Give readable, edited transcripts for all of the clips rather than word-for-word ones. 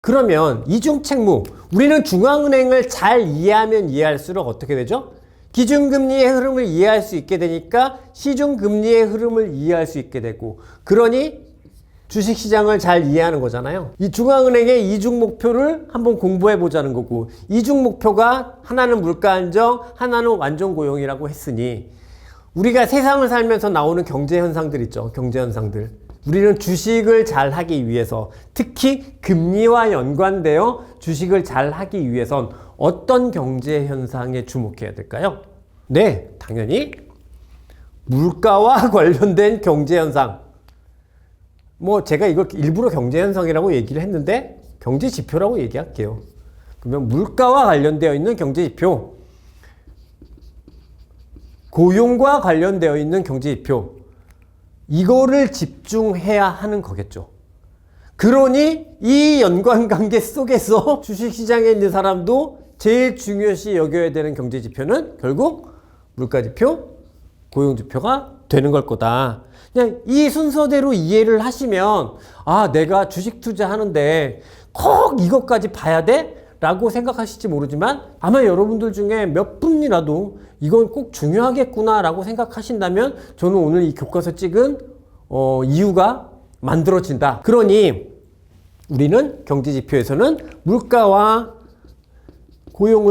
그러면 이중책무, 우리는 중앙은행을 잘 이해하면 이해할수록 어떻게 되죠? 기준금리의 흐름을 이해할 수 있게 되니까 시중금리의 흐름을 이해할 수 있게 되고, 그러니 주식시장을 잘 이해하는 거잖아요. 이 중앙은행의 이중 목표를 한번 공부해 보자는 거고, 이중 목표가 하나는 물가 안정, 하나는 완전 고용이라고 했으니 우리가 세상을 살면서 나오는 경제 현상들 있죠. 경제 현상들. 우리는 주식을 잘 하기 위해서, 특히 금리와 연관되어 주식을 잘 하기 위해선 어떤 경제 현상에 주목해야 될까요? 네, 당연히 물가와 관련된 경제 현상. 뭐 제가 이걸 일부러 경제 현상이라고 얘기를 했는데 경제 지표라고 얘기할게요. 그러면 물가와 관련되어 있는 경제 지표, 고용과 관련되어 있는 경제 지표, 이거를 집중해야 하는 거겠죠. 그러니 이 연관관계 속에서 주식시장에 있는 사람도 제일 중요시 여겨야 되는 경제 지표는 결국 물가지표, 고용지표가 되는 걸 거다. 그냥 이 순서대로 이해를 하시면, 아, 내가 주식 투자하는데 꼭 이것까지 봐야 돼? 라고 생각하실지 모르지만 아마 여러분들 중에 몇 분이라도 이건 꼭 중요하겠구나 라고 생각하신다면 저는 오늘 이 교과서 찍은 이유가 만들어진다. 그러니 우리는 경제지표에서는 물가와 고용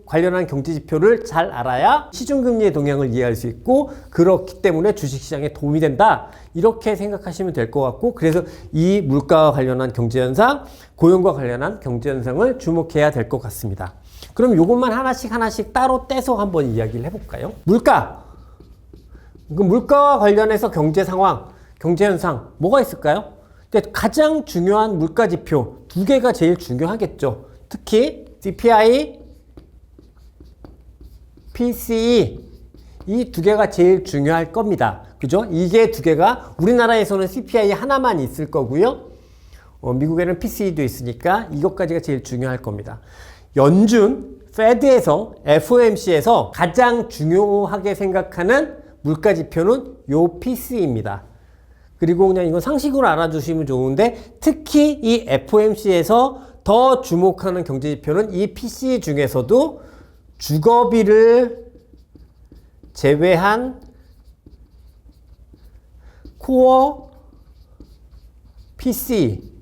관련한 경제지표를 잘 알아야 시중금리의 동향을 이해할 수 있고, 그렇기 때문에 주식시장에 도움이 된다. 이렇게 생각하시면 될 것 같고, 그래서 이 물가와 관련한 경제현상, 고용과 관련한 경제현상을 주목해야 될 것 같습니다. 그럼 이것만 하나씩 따로 떼서 한번 이야기를 해볼까요? 물가! 물가와 관련해서 경제상황, 경제현상 뭐가 있을까요? 근데 가장 중요한 물가지표 두 개가 제일 중요하겠죠. 특히 CPI, PCE 이 두 개가 제일 중요할 겁니다. 그죠? 이게 두 개가 우리나라에서는 CPI 하나만 있을 거고요. 미국에는 PCE도 있으니까 이것까지가 제일 중요할 겁니다. 연준, 페드에서, FOMC에서 가장 중요하게 생각하는 물가지표는 요 PCE입니다. 그리고 그냥 이건 상식으로 알아두시면 좋은데, 특히 이 FOMC에서 더 주목하는 경제지표는 이 PCE 중에서도 주거비를 제외한 코어 PC,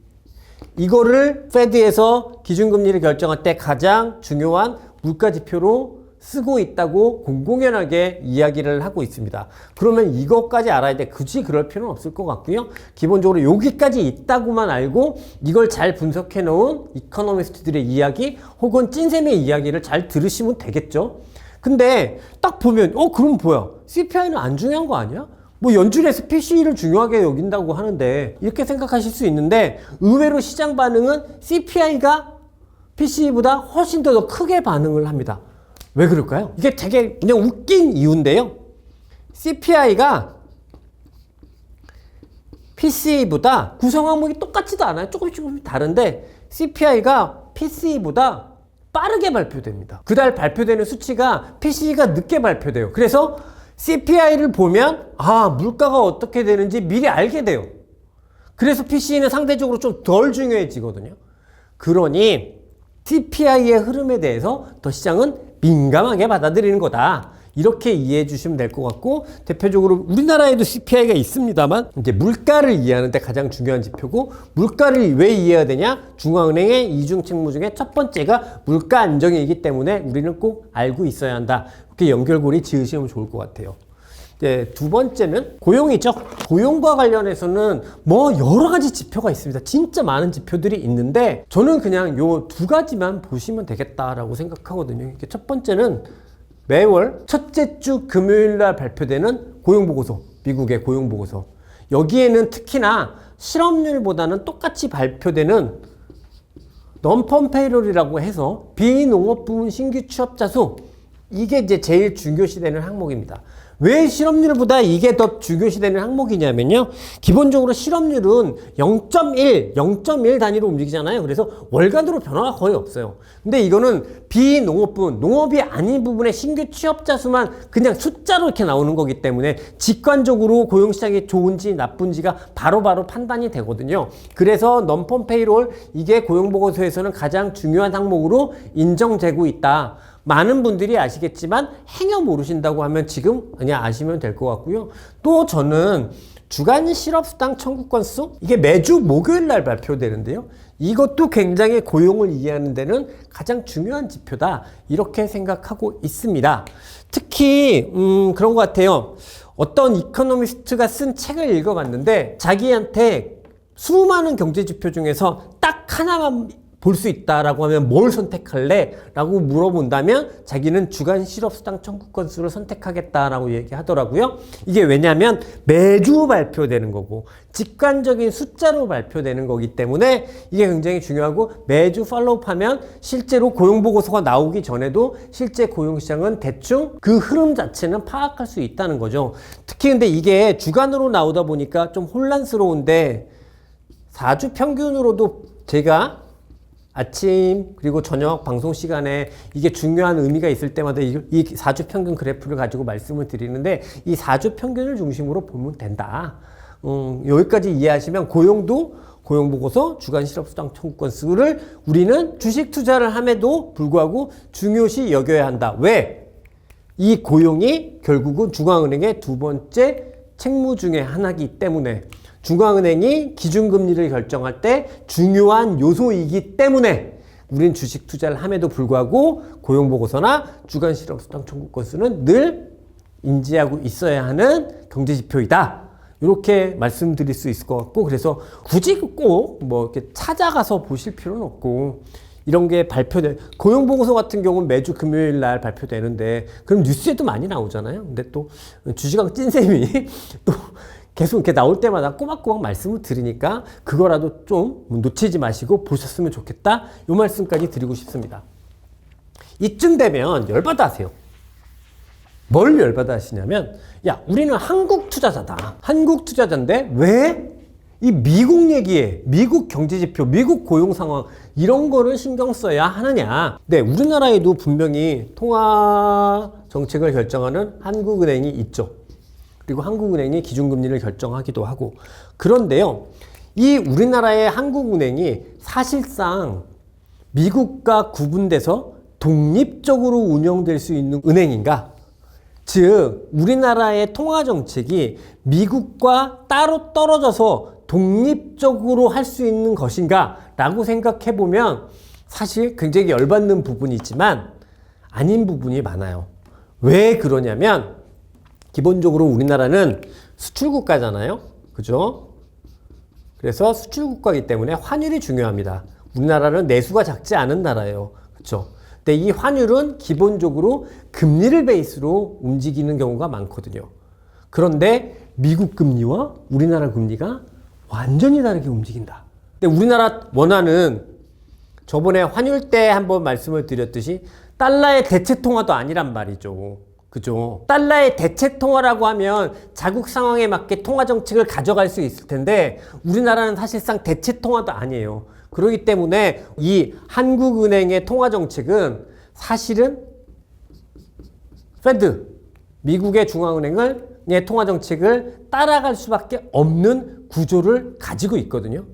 이거를 페드에서 기준금리를 결정할 때 가장 중요한 물가지표로 쓰고 있다고 공공연하게 이야기를 하고 있습니다. 그러면 이것까지 알아야 돼. 굳이 그럴 필요는 없을 것 같고요. 기본적으로 여기까지 있다고만 알고 이걸 잘 분석해 놓은 이코노미스트들의 이야기 혹은 찐쌤의 이야기를 잘 들으시면 되겠죠. 근데 딱 보면 그럼 뭐야? CPI는 안 중요한 거 아니야? 뭐 연준에서 PCE를 중요하게 여긴다고 하는데, 이렇게 생각하실 수 있는데 의외로 시장 반응은 CPI가 PCE보다 훨씬 더 크게 반응을 합니다. 왜 그럴까요? 이게 되게 그냥 웃긴 이유인데요. CPI가 PCE보다 구성 항목이 똑같지도 않아요. 조금씩 다른데 CPI가 PCE보다 빠르게 발표됩니다. 그달 발표되는 수치가 PCE가 늦게 발표돼요. 그래서 CPI를 보면 물가가 어떻게 되는지 미리 알게 돼요. 그래서 PCE는 상대적으로 좀 덜 중요해지거든요. 그러니 CPI의 흐름에 대해서 더 시장은 민감하게 받아들이는 거다. 이렇게 이해해 주시면 될 것 같고, 대표적으로 우리나라에도 CPI가 있습니다만 이제 물가를 이해하는 데 가장 중요한 지표고, 물가를 왜 이해해야 되냐? 중앙은행의 이중 책무 중에 첫 번째가 물가 안정이기 때문에 우리는 꼭 알고 있어야 한다. 이렇게 연결고리 지으시면 좋을 것 같아요. 두 번째는 고용이죠. 고용과 관련해서는 뭐 여러 가지 지표가 있습니다. 진짜 많은 지표들이 있는데 저는 그냥 요 두 가지만 보시면 되겠다라고 생각하거든요. 첫 번째는 매월 첫째 주 금요일 날 발표되는 고용보고서, 미국의 고용보고서. 여기에는 특히나 실업률보다는 똑같이 발표되는 non-farm payroll이라고 해서 비농업 부문 신규 취업자 수, 이게 이제 제일 중요시되는 항목입니다. 왜 실업률보다 이게 더 중요시되는 항목이냐면요. 기본적으로 실업률은 0.1 단위로 움직이잖아요. 그래서 월간으로 변화가 거의 없어요. 근데 이거는 비농업분, 농업이 아닌 부분의 신규 취업자 수만 그냥 숫자로 이렇게 나오는 거기 때문에 직관적으로 고용시장이 좋은지 나쁜지가 바로바로 판단이 되거든요. 그래서 넘펌 페이롤, 이게 고용보고서에서는 가장 중요한 항목으로 인정되고 있다. 많은 분들이 아시겠지만 행여 모르신다고 하면 지금 그냥 아시면 될 것 같고요. 또 저는 주간 실업수당 청구 건수, 이게 매주 목요일 날 발표되는데요. 이것도 굉장히 고용을 이해하는 데는 가장 중요한 지표다, 이렇게 생각하고 있습니다. 특히 그런 것 같아요. 어떤 이코노미스트가 쓴 책을 읽어봤는데 자기한테 수많은 경제지표 중에서 딱 하나만 볼 수 있다라고 하면 뭘 선택할래? 라고 물어본다면 자기는 주간 실업수당 청구 건수를 선택하겠다라고 얘기하더라고요. 이게 왜냐하면 매주 발표되는 거고 직관적인 숫자로 발표되는 거기 때문에 이게 굉장히 중요하고, 매주 팔로우하면 실제로 고용보고서가 나오기 전에도 실제 고용시장은 대충 그 흐름 자체는 파악할 수 있다는 거죠. 특히 근데 이게 주간으로 나오다 보니까 좀 혼란스러운데 4주 평균으로도 제가 아침 그리고 저녁 방송 시간에 이게 중요한 의미가 있을 때마다 이 4주 평균 그래프를 가지고 말씀을 드리는데, 이 4주 평균을 중심으로 보면 된다. 여기까지 이해하시면 고용도 고용보고서 주간 실업수당 청구 건수를 우리는 주식 투자를 함에도 불구하고 중요시 여겨야 한다. 왜? 이 고용이 결국은 중앙은행의 두 번째 책무 중에 하나이기 때문에, 중앙은행이 기준금리를 결정할 때 중요한 요소이기 때문에 우린 주식 투자를 함에도 불구하고 고용보고서나 주간 실업수당 청구 건수는 늘 인지하고 있어야 하는 경제지표이다. 이렇게 말씀드릴 수 있을 것 같고, 그래서 굳이 꼭 뭐 이렇게 찾아가서 보실 필요는 없고, 이런 게 발표돼, 고용보고서 같은 경우는 매주 금요일 날 발표되는데 그럼 뉴스에도 많이 나오잖아요. 근데 또 주식왕 찐쌤이 또 계속 이렇게 나올 때마다 꼬박꼬박 말씀을 드리니까 그거라도 좀 놓치지 마시고 보셨으면 좋겠다, 이 말씀까지 드리고 싶습니다. 이쯤 되면 열받아 하세요. 뭘 열받아 하시냐면, 야, 우리는 한국 투자자다. 한국 투자자인데 왜 이 미국 얘기에, 미국 경제지표, 미국 고용 상황 이런 거를 신경 써야 하느냐. 네, 우리나라에도 분명히 통화 정책을 결정하는 한국은행이 있죠. 그리고 한국은행이 기준금리를 결정하기도 하고. 그런데요, 이 우리나라의 한국은행이 사실상 미국과 구분돼서 독립적으로 운영될 수 있는 은행인가? 즉, 우리나라의 통화정책이 미국과 따로 떨어져서 독립적으로 할 수 있는 것인가? 라고 생각해보면 사실 굉장히 열받는 부분이 있지만 아닌 부분이 많아요. 왜 그러냐면, 기본적으로 우리나라는 수출국가잖아요. 그죠? 그래서 수출국가이기 때문에 환율이 중요합니다. 우리나라는 내수가 작지 않은 나라예요. 그렇죠? 근데 이 환율은 기본적으로 금리를 베이스로 움직이는 경우가 많거든요. 그런데 미국 금리와 우리나라 금리가 완전히 다르게 움직인다. 근데 우리나라 원화는 저번에 환율 때 한번 말씀을 드렸듯이 달러의 대체 통화도 아니란 말이죠. 그죠? 달러의 대체 통화라고 하면 자국 상황에 맞게 통화 정책을 가져갈 수 있을 텐데 우리나라는 사실상 대체 통화도 아니에요. 그렇기 때문에 이 한국은행의 통화 정책은 사실은 페드, 미국의 중앙은행의 통화 정책을 따라갈 수밖에 없는 구조를 가지고 있거든요.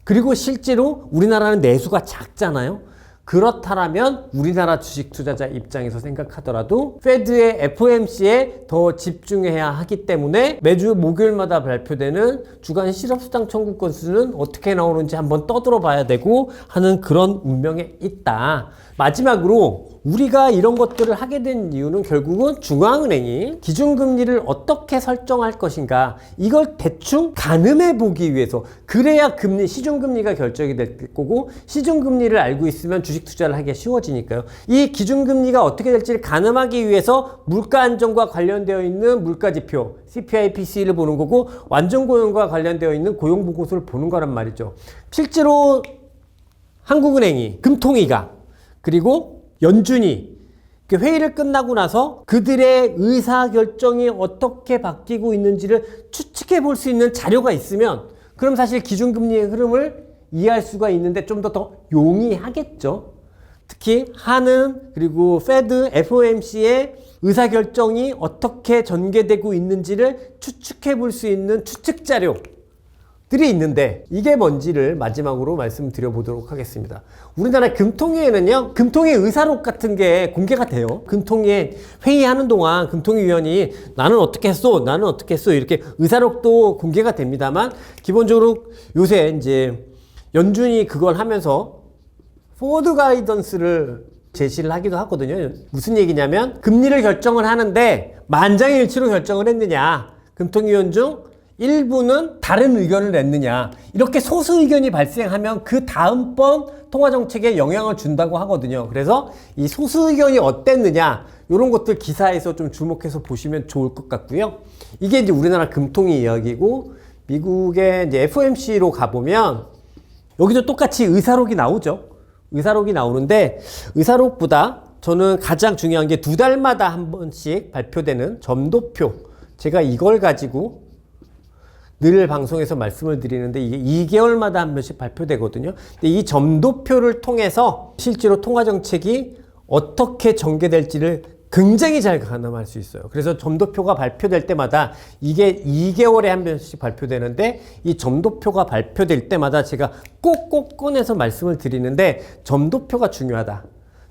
그리고 실제로 우리나라는 내수가 작잖아요. 그렇다면 우리나라 주식 투자자 입장에서 생각하더라도 페드의 FOMC에 더 집중해야 하기 때문에 매주 목요일마다 발표되는 주간 실업수당 청구 건수는 어떻게 나오는지 한번 떠들어 봐야 되고 하는 그런 운명에 있다. 마지막으로 우리가 이런 것들을 하게 된 이유는 결국은 중앙은행이 기준금리를 어떻게 설정할 것인가, 이걸 대충 가늠해 보기 위해서, 그래야 금리, 시중금리가 결정이 될 거고 시중금리를 알고 있으면 주식 투자를 하기가 쉬워지니까요. 이 기준금리가 어떻게 될지를 가늠하기 위해서 물가 안정과 관련되어 있는 물가지표 CPI, PCE를 보는 거고 완전고용과 관련되어 있는 고용보고서를 보는 거란 말이죠. 실제로 한국은행이, 금통위가, 그리고 연준이 회의를 끝나고 나서 그들의 의사결정이 어떻게 바뀌고 있는지를 추측해 볼 수 있는 자료가 있으면 그럼 사실 기준금리의 흐름을 이해할 수가 있는데 좀 더 용이하겠죠. 특히 한은 그리고 페드, FOMC의 의사결정이 어떻게 전개되고 있는지를 추측해 볼 수 있는 추측 자료들이 있는데 이게 뭔지를 마지막으로 말씀드려 보도록 하겠습니다. 우리나라 금통위에는요, 금통위 의사록 같은 게 공개가 돼요. 금통위에 회의하는 동안 금통위 위원이 나는 어떻게 했어? 나는 어떻게 했어? 이렇게 의사록도 공개가 됩니다만 기본적으로 요새 이제 연준이 그걸 하면서 포워드 가이던스를 제시를 하기도 하거든요. 무슨 얘기냐면 금리를 결정을 하는데 만장일치로 결정을 했느냐, 금통위원 중 일부는 다른 의견을 냈느냐, 이렇게 소수 의견이 발생하면 그 다음번 통화정책에 영향을 준다고 하거든요. 그래서 이 소수 의견이 어땠느냐, 이런 것들 기사에서 좀 주목해서 보시면 좋을 것 같고요. 이게 이제 우리나라 금통위 이야기고, 미국의 이제 FOMC로 가보면 여기도 똑같이 의사록이 나오죠. 의사록이 나오는데 의사록보다 저는 가장 중요한 게 2달마다 한 번씩 발표되는 점도표, 제가 이걸 가지고 늘 방송에서 말씀을 드리는데 이게 2개월마다 한 번씩 발표되거든요. 근데 이 점도표를 통해서 실제로 통화정책이 어떻게 전개될지를 굉장히 잘 가늠할 수 있어요. 그래서 점도표가 발표될 때마다 이게 2개월에 한 번씩 발표되는데 이 점도표가 발표될 때마다 제가 꼭꼭 꺼내서 말씀을 드리는데 점도표가 중요하다.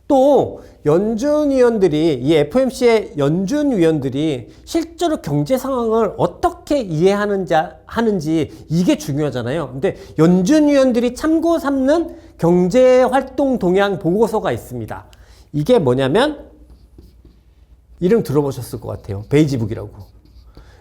또 연준위원들이, 이 FOMC의 연준위원들이 실제로 경제 상황을 어떻게 이해하는지 이게 중요하잖아요. 근데 연준위원들이 참고 삼는 경제활동 동향 보고서가 있습니다. 이게 뭐냐면 이름 들어보셨을 것 같아요. 베이지북이라고.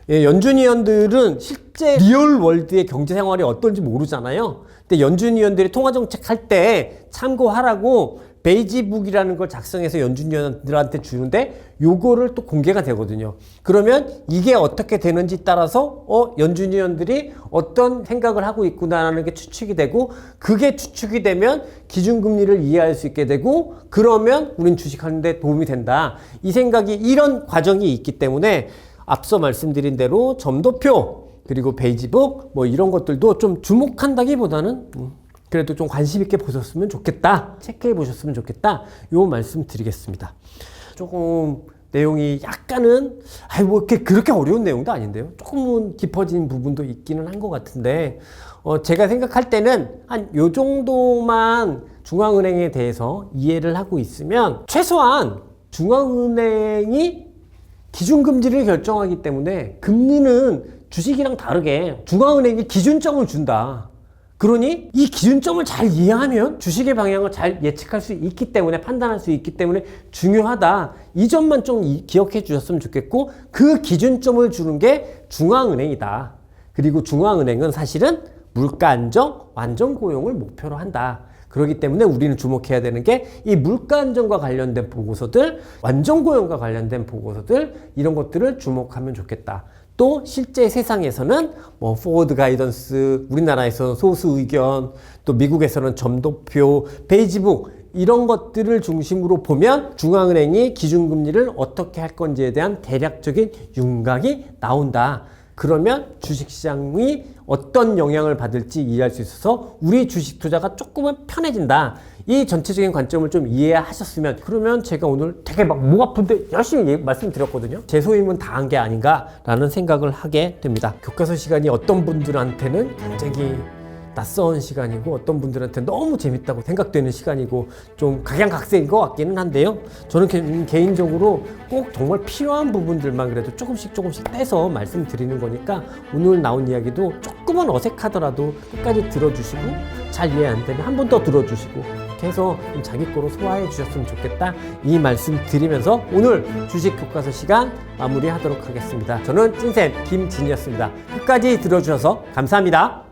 예, 연준위원들은 실제 리얼월드의 경제생활이 어떤지 모르잖아요. 근데 연준위원들이 통화정책 할 때 참고하라고 베이지북이라는 걸 작성해서 연준위원들한테 주는데 요거를 또 공개가 되거든요. 그러면 이게 어떻게 되는지 따라서 연준위원들이 어떤 생각을 하고 있구나라는 게 추측이 되고, 그게 추측이 되면 기준금리를 이해할 수 있게 되고, 그러면 우린 주식하는 데 도움이 된다. 이 생각이, 이런 과정이 있기 때문에 앞서 말씀드린 대로 점도표 그리고 베이지북 뭐 이런 것들도 좀 주목한다기보다는 그래도 좀 관심 있게 보셨으면 좋겠다, 체크해 보셨으면 좋겠다, 요 말씀 드리겠습니다. 조금 내용이 약간은 뭐 그렇게 어려운 내용도 아닌데요, 조금은 깊어진 부분도 있기는 한 것 같은데 제가 생각할 때는 한 요 정도만 중앙은행에 대해서 이해를 하고 있으면 최소한 중앙은행이 기준금리를 결정하기 때문에 금리는 주식이랑 다르게 중앙은행이 기준점을 준다. 그러니 이 기준점을 잘 이해하면 주식의 방향을 잘 예측할 수 있기 때문에, 판단할 수 있기 때문에 중요하다. 이 점만 좀 기억해 주셨으면 좋겠고, 그 기준점을 주는 게 중앙은행이다. 그리고 중앙은행은 사실은 물가 안정, 완전 고용을 목표로 한다. 그렇기 때문에 우리는 주목해야 되는 게 이 물가 안정과 관련된 보고서들, 완전 고용과 관련된 보고서들, 이런 것들을 주목하면 좋겠다. 또 실제 세상에서는 뭐 포워드 가이던스, 우리나라에서는 소수 의견, 또 미국에서는 점도표, 베이지북, 이런 것들을 중심으로 보면 중앙은행이 기준금리를 어떻게 할 건지에 대한 대략적인 윤곽이 나온다. 그러면 주식시장이 어떤 영향을 받을지 이해할 수 있어서 우리 주식 투자가 조금은 편해진다. 이 전체적인 관점을 좀 이해하셨으면, 그러면 제가 오늘 되게 막 목 아픈데 열심히 말씀드렸거든요. 제 소임은 다 한 게 아닌가라는 생각을 하게 됩니다. 교과서 시간이 어떤 분들한테는 굉장히 낯선 시간이고, 어떤 분들한테 너무 재밌다고 생각되는 시간이고, 좀 각양각색인 것 같기는 한데요. 저는 개인적으로 꼭 정말 필요한 부분들만 그래도 조금씩 떼서 말씀드리는 거니까 오늘 나온 이야기도 조금은 어색하더라도 끝까지 들어주시고, 잘 이해 안 되면 한 번 더 들어주시고, 이렇게 해서 자기 거로 소화해 주셨으면 좋겠다, 이 말씀 드리면서 오늘 주식 교과서 시간 마무리하도록 하겠습니다. 저는 찐쌤 김진이었습니다. 끝까지 들어주셔서 감사합니다.